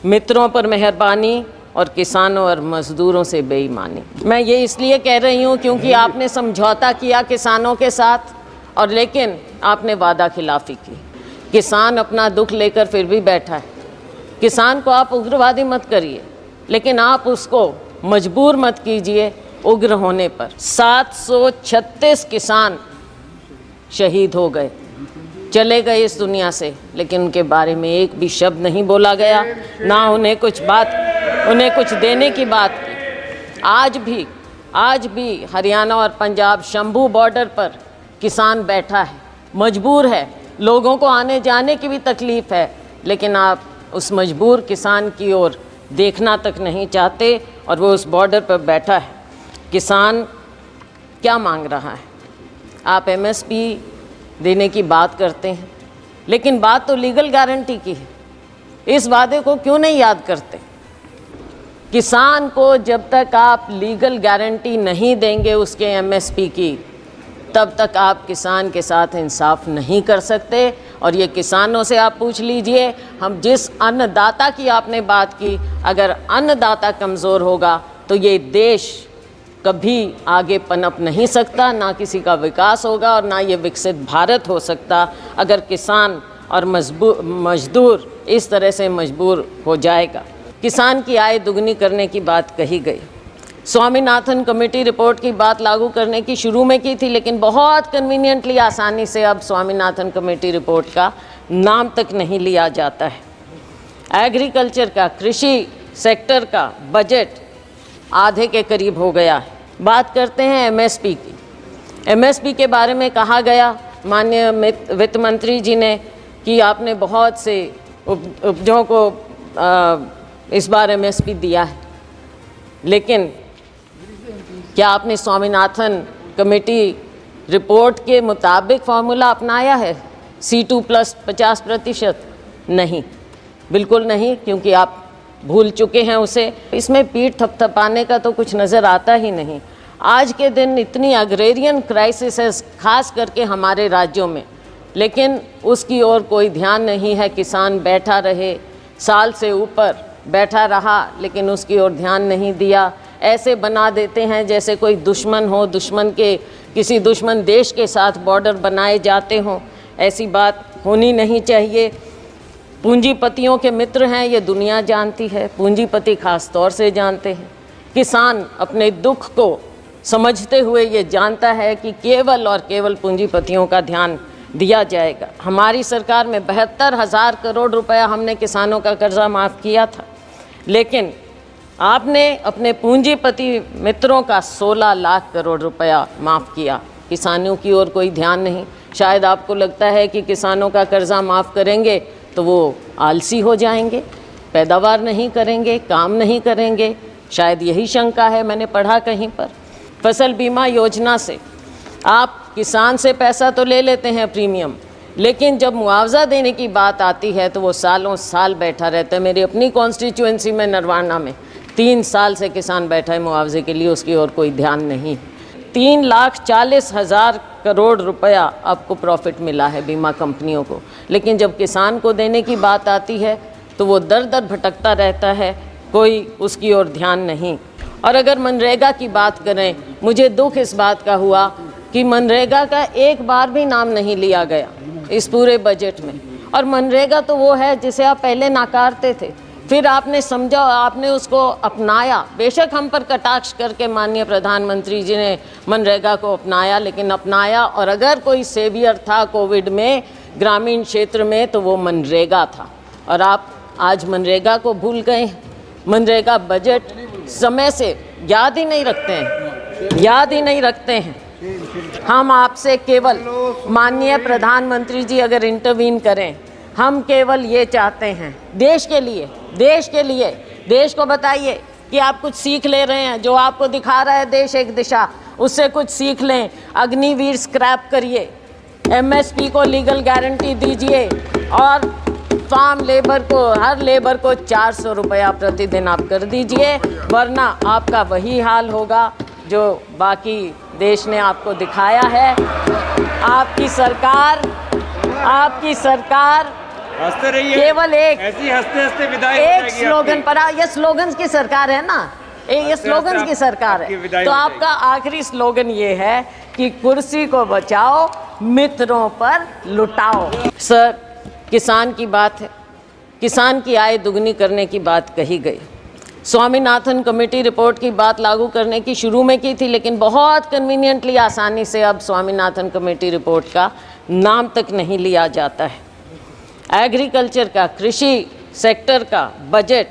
मित्रों पर मेहरबानी और किसानों और मजदूरों से बेईमानी। मैं ये इसलिए कह रही हूँ क्योंकि आपने समझौता किया किसानों के साथ और लेकिन आपने वादा खिलाफी की। किसान अपना दुख लेकर फिर भी बैठा है। किसान को आप उग्रवादी मत करिए, लेकिन आप उसको मजबूर मत कीजिए उग्र होने पर। 736 किसान शहीद हो गए, चले गए इस दुनिया से, लेकिन उनके बारे में एक भी शब्द नहीं बोला गया, ना उन्हें कुछ देने की बात की। आज भी हरियाणा और पंजाब शंभू बॉर्डर पर किसान बैठा है, मजबूर है। लोगों को आने जाने की भी तकलीफ़ है, लेकिन आप उस मजबूर किसान की ओर देखना तक नहीं चाहते और वो उस बॉर्डर पर बैठा है। किसान क्या मांग रहा है? आप एमएसपी देने की बात करते हैं, लेकिन बात तो लीगल गारंटी की है। इस वादे को क्यों नहीं याद करते? किसान को जब तक आप लीगल गारंटी नहीं देंगे उसके एमएसपी की, तब तक आप किसान के साथ इंसाफ नहीं कर सकते। और ये किसानों से आप पूछ लीजिए, हम जिस अन्नदाता की आपने बात की, अगर अन्नदाता कमज़ोर होगा तो ये देश कभी आगे पनप नहीं सकता, ना किसी का विकास होगा और ना ये विकसित भारत हो सकता अगर किसान और मजदूर इस तरह से मजबूर हो जाएगा। किसान की आय दुगनी करने की बात कही गई। स्वामीनाथन कमेटी रिपोर्ट की बात लागू करने की शुरू में की थी, लेकिन बहुत कन्वीनियंटली आसानी से अब स्वामीनाथन कमेटी रिपोर्ट का नाम तक नहीं लिया जाता है। एग्रीकल्चर का, कृषि सेक्टर का बजट आधे के करीब हो गया है। बात करते हैं एमएसपी की। एमएसपी के बारे में कहा गया माननीय वित्त मंत्री जी ने कि आपने बहुत से उपजों को इस बार एमएसपी दिया है, लेकिन क्या आपने स्वामीनाथन कमेटी रिपोर्ट के मुताबिक फार्मूला अपनाया है? C2 plus 50%? नहीं, बिल्कुल नहीं, क्योंकि आप भूल चुके हैं उसे। इसमें पीठ थपथपाने का तो कुछ नज़र आता ही नहीं। आज के दिन इतनी अग्रेरियन क्राइसिस है, खास करके हमारे राज्यों में, लेकिन उसकी ओर कोई ध्यान नहीं है। किसान बैठा रहे, साल से ऊपर बैठा रहा, लेकिन उसकी ओर ध्यान नहीं दिया। ऐसे बना देते हैं जैसे कोई दुश्मन हो, किसी दुश्मन देश के साथ बॉर्डर बनाए जाते हों। ऐसी बात होनी नहीं चाहिए। पूंजीपतियों के मित्र हैं, ये दुनिया जानती है, पूंजीपति खास तौर से जानते हैं। किसान अपने दुख को समझते हुए ये जानता है कि केवल और केवल पूंजीपतियों का ध्यान दिया जाएगा। हमारी सरकार में 72,000 करोड़ रुपया हमने किसानों का कर्जा माफ़ किया था, लेकिन आपने अपने पूंजीपति मित्रों का 16 लाख करोड़ रुपया माफ़ किया। किसानों की ओर कोई ध्यान नहीं। शायद आपको लगता है कि किसानों का कर्जा माफ़ करेंगे तो वो आलसी हो जाएंगे, पैदावार नहीं करेंगे, काम नहीं करेंगे। शायद यही शंका है, मैंने पढ़ा कहीं पर। फसल बीमा योजना से आप किसान से पैसा तो ले लेते हैं प्रीमियम, लेकिन जब मुआवजा देने की बात आती है तो वो सालों साल बैठा रहता है। मेरी अपनी कॉन्स्टिट्यूएंसी में नरवाना में 3 साल से किसान बैठा है मुआवजे के लिए, उसकी ओर कोई ध्यान नहीं। 3,40,000 करोड़ रुपया आपको प्रॉफिट मिला है बीमा कंपनियों को, लेकिन जब किसान को देने की बात आती है तो वो दर दर भटकता रहता है, कोई उसकी ओर ध्यान नहीं। और अगर मनरेगा की बात करें, मुझे दुख इस बात का हुआ कि मनरेगा का एक बार भी नाम नहीं लिया गया इस पूरे बजट में। और मनरेगा तो वो है जिसे आप पहले नाकारते थे, फिर आपने समझा, आपने उसको अपनाया। बेशक हम पर कटाक्ष करके माननीय प्रधानमंत्री जी ने मनरेगा को अपनाया, लेकिन अपनाया। और अगर कोई सेवियर था कोविड में ग्रामीण क्षेत्र में तो वो मनरेगा था, और आप आज मनरेगा को भूल गए। मनरेगा बजट समय से याद ही नहीं रखते हैं। हम आपसे केवल, माननीय प्रधानमंत्री जी अगर इंटरवीन करें, हम केवल ये चाहते हैं देश के लिए देश को बताइए कि आप कुछ सीख ले रहे हैं। जो आपको दिखा रहा है देश एक दिशा, उससे कुछ सीख लें। अग्निवीर स्क्रैप करिए, एमएसपी को लीगल गारंटी दीजिए और फार्म लेबर को, हर लेबर को 400 रुपया प्रतिदिन आप कर दीजिए, वरना आपका वही हाल होगा जो बाकी देश ने आपको दिखाया है। आपकी सरकार हंसते रहिए, केवल एक ऐसी हंसते हंसते विदाई हो एक जाएगी स्लोगन आपकी। पर, ये स्लोगन्स की सरकार है ना, ये स्लोगन्स की सरकार आपकी है। विदाई तो हो आपका आखिरी स्लोगन ये है कि कुर्सी को बचाओ, मित्रों पर लुटाओ। सर, किसान की बात है, किसान की आय दुगनी करने की बात कही गई। स्वामीनाथन कमेटी रिपोर्ट की बात लागू करने की शुरू में की थी, लेकिन बहुत कन्वीनियंटली आसानी से अब स्वामीनाथन कमेटी रिपोर्ट का नाम तक नहीं लिया जाता है। एग्रीकल्चर का, कृषि सेक्टर का बजट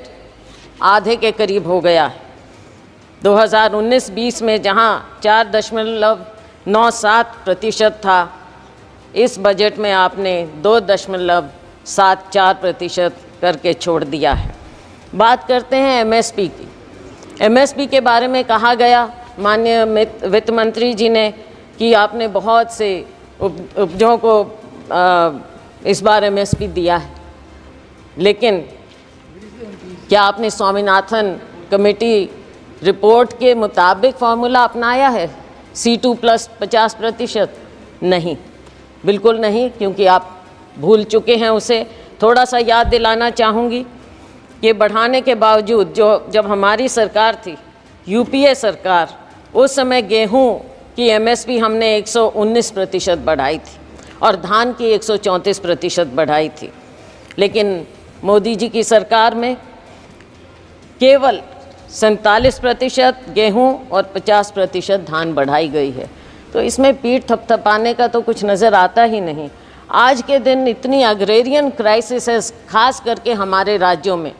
आधे के करीब हो गया है। 2019-20 में जहां 4.97% था, इस बजट में आपने 2.74% करके छोड़ दिया है। बात करते हैं एमएसपी की। एमएसपी के बारे में कहा गया माननीय वित्त मंत्री जी ने कि आपने बहुत से उपजों को इस बार एमएसपी दिया है, लेकिन क्या आपने स्वामीनाथन कमेटी रिपोर्ट के मुताबिक फॉर्मूला अपनाया है? C2 plus 50%? नहीं, बिल्कुल नहीं, क्योंकि आप भूल चुके हैं उसे। थोड़ा सा याद दिलाना चाहूँगी कि बढ़ाने के बावजूद जब हमारी सरकार थी, यूपीए सरकार, उस समय गेहूं की एमएसपी हमने 119% बढ़ाई थी और धान की 134% बढ़ाई थी। लेकिन मोदी जी की सरकार में केवल 47% गेहूं और 50% धान बढ़ाई गई है। तो इसमें पीठ थपथपाने का तो कुछ नज़र आता ही नहीं। आज के दिन इतनी अग्रेरियन क्राइसिस है, खास करके हमारे राज्यों में,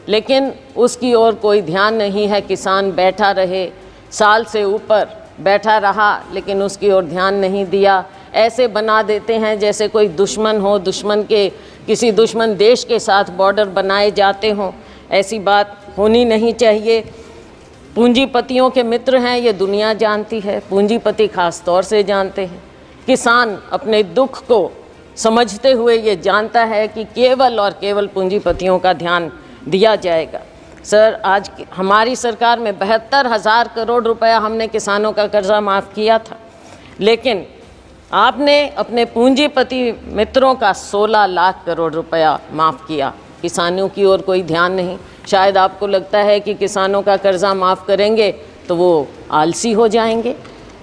लेकिन उसकी ओर कोई ध्यान नहीं है। किसान बैठा रहे, साल से ऊपर बैठा रहा, लेकिन उसकी ओर ध्यान नहीं दिया। ऐसे बना देते हैं जैसे कोई दुश्मन हो, किसी दुश्मन देश के साथ बॉर्डर बनाए जाते हों। ऐसी बात होनी नहीं चाहिए। पूंजीपतियों के मित्र हैं, ये दुनिया जानती है, पूंजीपति खास तौर से जानते हैं। किसान अपने दुख को समझते हुए ये जानता है कि केवल और केवल पूंजीपतियों का ध्यान दिया जाएगा। सर, आज हमारी सरकार में 72,000 करोड़ रुपया हमने किसानों का कर्जा माफ़ किया था, लेकिन आपने अपने पूंजीपति मित्रों का 16 लाख करोड़ रुपया माफ़ किया। किसानों की ओर कोई ध्यान नहीं। शायद आपको लगता है कि किसानों का कर्जा माफ़ करेंगे तो वो आलसी हो जाएंगे,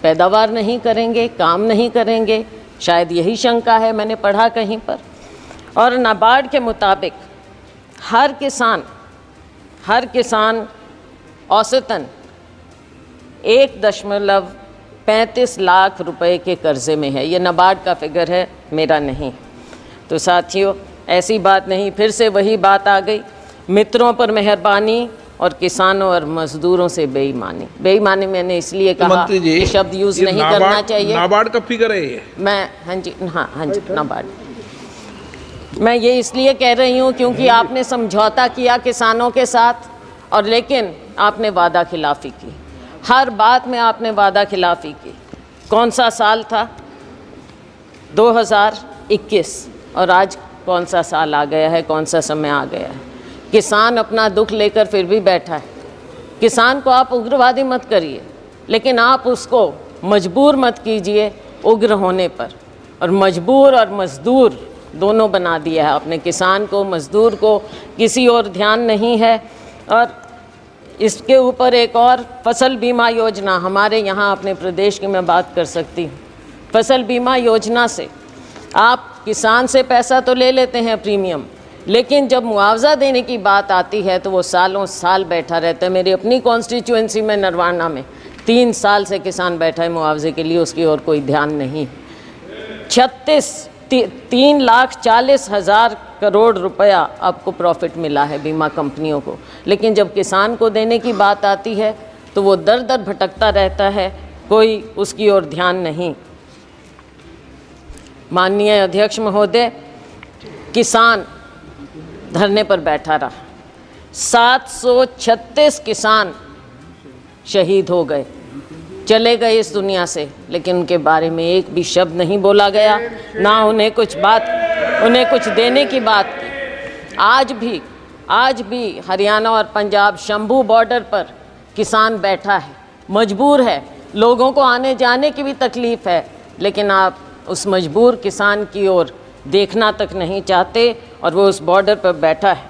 पैदावार नहीं करेंगे, काम नहीं करेंगे, शायद यही शंका है, मैंने पढ़ा कहीं पर। और नाबार्ड के मुताबिक हर किसान औसतन 1.35 लाख रुपए के कर्जे में है। ये नाबार्ड का फिगर है, मेरा नहीं। तो साथियों, ऐसी बात नहीं, फिर से वही बात आ गई, मित्रों पर मेहरबानी और किसानों और मजदूरों से बेईमानी। बेईमानी मैंने इसलिए कहा कि शब्द यूज़ नहीं करना चाहिए। नाबार्ड का फिगर है ये? मैं हाँ जी नाबार्ड। मैं ये इसलिए कह रही हूँ क्योंकि आपने समझौता किया किसानों के साथ, और लेकिन आपने वादा खिलाफ़ी की। हर बात में आपने वादा खिलाफ़ी की। कौन सा साल था? 2021, और आज कौन सा साल आ गया है, कौन सा समय आ गया है। किसान अपना दुख लेकर फिर भी बैठा है। किसान को आप उग्रवादी मत करिए, लेकिन आप उसको मजबूर मत कीजिए उग्र होने पर। और मजबूर और मज़दूर दोनों बना दिया है आपने, किसान को, मज़दूर को, किसी और ध्यान नहीं है। और इसके ऊपर एक और फसल बीमा योजना हमारे यहाँ अपने प्रदेश की मैं बात कर सकती हूँ। फसल बीमा योजना से आप किसान से पैसा तो ले लेते हैं प्रीमियम, लेकिन जब मुआवजा देने की बात आती है तो वो सालों साल बैठा रहता है। मेरी अपनी कॉन्स्टिट्यूएंसी में नरवाना में 3 साल से किसान बैठा है मुआवजे के लिए, उसकी और कोई ध्यान नहीं। 3,40,000 करोड़ रुपया आपको प्रॉफिट मिला है बीमा कंपनियों को, लेकिन जब किसान को देने की बात आती है तो वो दर दर भटकता रहता है, कोई उसकी ओर ध्यान नहीं। माननीय अध्यक्ष महोदय, किसान धरने पर बैठा रहा। 736 किसान शहीद हो गए, चले गए इस दुनिया से, लेकिन उनके बारे में एक भी शब्द नहीं बोला गया, ना उन्हें कुछ देने की बात की। आज भी हरियाणा और पंजाब शंभू बॉर्डर पर किसान बैठा है, मजबूर है, लोगों को आने जाने की भी तकलीफ़ है, लेकिन आप उस मजबूर किसान की ओर देखना तक नहीं चाहते। और वो उस बॉर्डर पर बैठा है।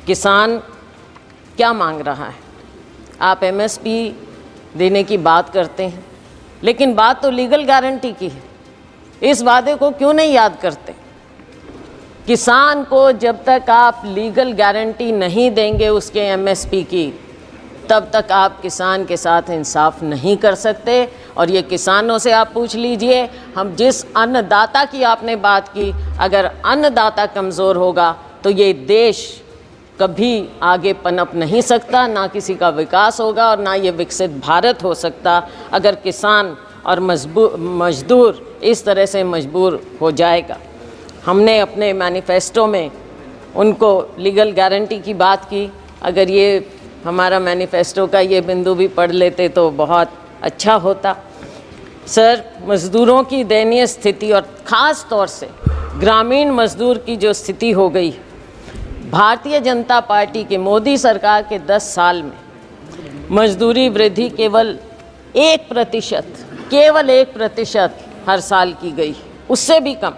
किसान क्या मांग रहा है? आप MSP देने की बात करते हैं, लेकिन बात तो लीगल गारंटी की है। इस वादे को क्यों नहीं याद करते? किसान को जब तक आप लीगल गारंटी नहीं देंगे उसके MSP की, तब तक आप किसान के साथ इंसाफ नहीं कर सकते। और ये किसानों से आप पूछ लीजिए, हम जिस अन्नदाता की आपने बात की, अगर अन्नदाता कमज़ोर होगा तो ये देश कभी आगे पनप नहीं सकता, ना किसी का विकास होगा और ना ये विकसित भारत हो सकता अगर किसान और मजदूर इस तरह से मजबूर हो जाएगा। हमने अपने मैनिफेस्टो में उनको लीगल गारंटी की बात की। अगर ये हमारा मैनिफेस्टो का ये बिंदु भी पढ़ लेते तो बहुत अच्छा होता। सर, मज़दूरों की दयनीय स्थिति और ख़ास तौर से ग्रामीण मज़दूर की जो स्थिति हो गई, भारतीय जनता पार्टी के मोदी सरकार के 10 साल में मजदूरी वृद्धि केवल 1% हर साल की गई, उससे भी कम।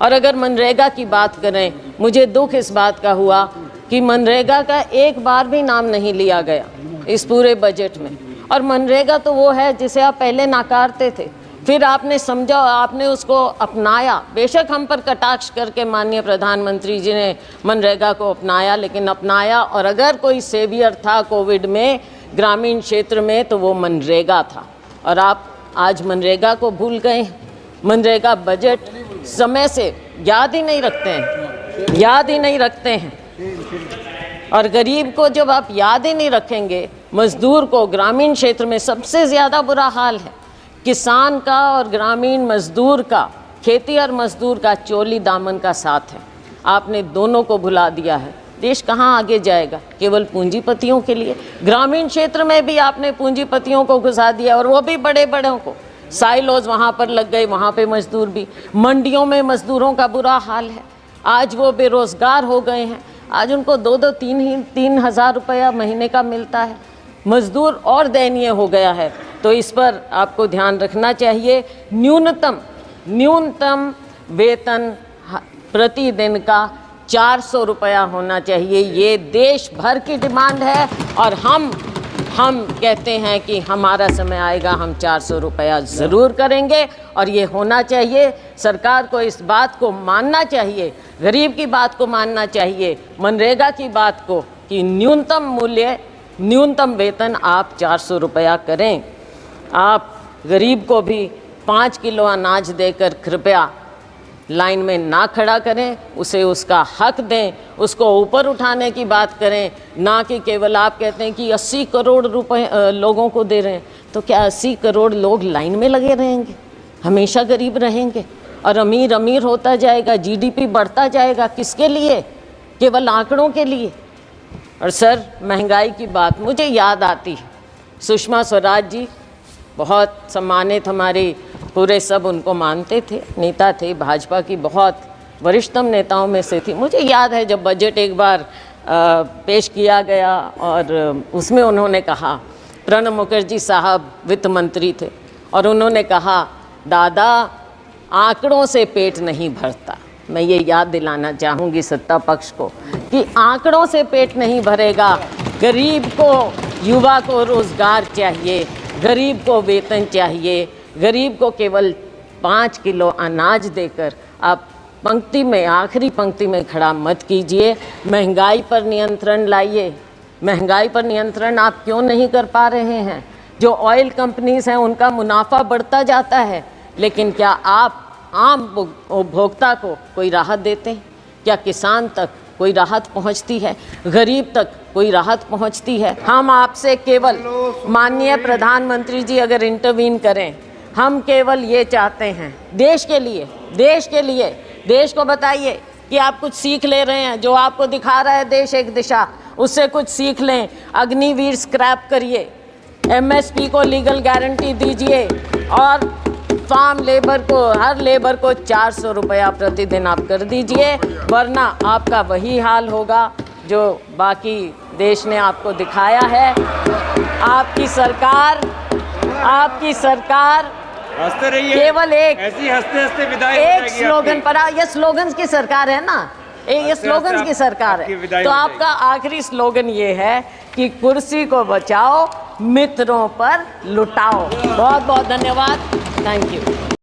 और अगर मनरेगा की बात करें, मुझे दुख इस बात का हुआ कि मनरेगा का एक बार भी नाम नहीं लिया गया इस पूरे बजट में। और मनरेगा तो वो है जिसे आप पहले नकारते थे, फिर आपने समझा, आपने उसको अपनाया। बेशक हम पर कटाक्ष करके माननीय प्रधानमंत्री जी ने मनरेगा को अपनाया, लेकिन अपनाया। और अगर कोई सेवियर था कोविड में ग्रामीण क्षेत्र में तो वो मनरेगा था। और आप आज मनरेगा को भूल गए। मनरेगा बजट समय से याद ही नहीं रखते हैं। और गरीब को जब आप याद ही नहीं रखेंगे, मजदूर को ग्रामीण क्षेत्र में सबसे ज़्यादा बुरा हाल है। किसान का और ग्रामीण मजदूर का, खेती और मजदूर का चोली दामन का साथ है। आपने दोनों को भुला दिया है। देश कहाँ आगे जाएगा? केवल पूंजीपतियों के लिए। ग्रामीण क्षेत्र में भी आपने पूंजीपतियों को घुसा दिया, और वो भी बड़े बड़ों को। साइलोज वहाँ पर लग गए, वहाँ पे मजदूर भी। मंडियों में मजदूरों का बुरा हाल है। आज वो बेरोज़गार हो गए हैं। आज उनको 2-3 हज़ार रुपया महीने का मिलता है। मजदूर और दयनीय हो गया है। तो इस पर आपको ध्यान रखना चाहिए। न्यूनतम वेतन प्रतिदिन का 400 रुपया होना चाहिए। ये देश भर की डिमांड है, और हम कहते हैं कि हमारा समय आएगा, हम 400 रुपया ज़रूर करेंगे। और ये होना चाहिए। सरकार को इस बात को मानना चाहिए, गरीब की बात को मानना चाहिए, मनरेगा की बात को, कि न्यूनतम वेतन आप 400 रुपया करें। आप गरीब को भी 5 किलो अनाज देकर कृपया लाइन में ना खड़ा करें, उसे उसका हक दें, उसको ऊपर उठाने की बात करें, ना कि केवल आप कहते हैं कि 80 करोड़ रुपए लोगों को दे रहे हैं। तो क्या 80 करोड़ लोग लाइन में लगे रहेंगे? हमेशा गरीब रहेंगे और अमीर होता जाएगा, GDP बढ़ता जाएगा। किसके लिए? केवल आंकड़ों के लिए। और सर, महंगाई की बात मुझे याद आती है। सुषमा स्वराज जी बहुत सम्मानित, हमारे पूरे सब उनको मानते थे, नेता थे, भाजपा की बहुत वरिष्ठतम नेताओं में से थी। मुझे याद है जब बजट एक बार पेश किया गया और उसमें उन्होंने कहा, प्रणब मुखर्जी साहब वित्त मंत्री थे, और उन्होंने कहा, दादा आंकड़ों से पेट नहीं भरता। मैं ये याद दिलाना चाहूँगी सत्ता पक्ष को कि आंकड़ों से पेट नहीं भरेगा। गरीब को, युवा को रोज़गार चाहिए, गरीब को वेतन चाहिए। गरीब को केवल 5 किलो अनाज देकर आप पंक्ति में, आखिरी पंक्ति में खड़ा मत कीजिए। महंगाई पर नियंत्रण लाइए। महंगाई पर नियंत्रण आप क्यों नहीं कर पा रहे हैं? जो ऑयल कंपनीज हैं उनका मुनाफा बढ़ता जाता है, लेकिन क्या आप आम उपभोक्ता को कोई राहत देते हैं? क्या किसान तक कोई राहत पहुंचती है? गरीब तक कोई राहत पहुंचती है? हम आपसे केवल, माननीय प्रधानमंत्री जी अगर इंटरवीन करें, हम केवल ये चाहते हैं देश के लिए, देश को बताइए कि आप कुछ सीख ले रहे हैं। जो आपको दिखा रहा है देश एक दिशा, उससे कुछ सीख लें। अग्निवीर स्क्रैप करिए, MSP को लीगल गारंटी दीजिए, और फार्म लेबर को, हर लेबर को 400 रुपया प्रतिदिन आप कर दीजिए, वरना आपका वही हाल होगा जो बाकी देश ने आपको दिखाया है। आपकी सरकार हंसते रहिए, केवल एक ऐसी हंसते हंसते विदाई एक स्लोगन पर, ये स्लोगन्स की सरकार है ना, ये स्लोगन्स की सरकार है। तो आपका आखिरी स्लोगन ये है कि कुर्सी को बचाओ, मित्रों पर लुटाओ। बहुत बहुत धन्यवाद। Thank you.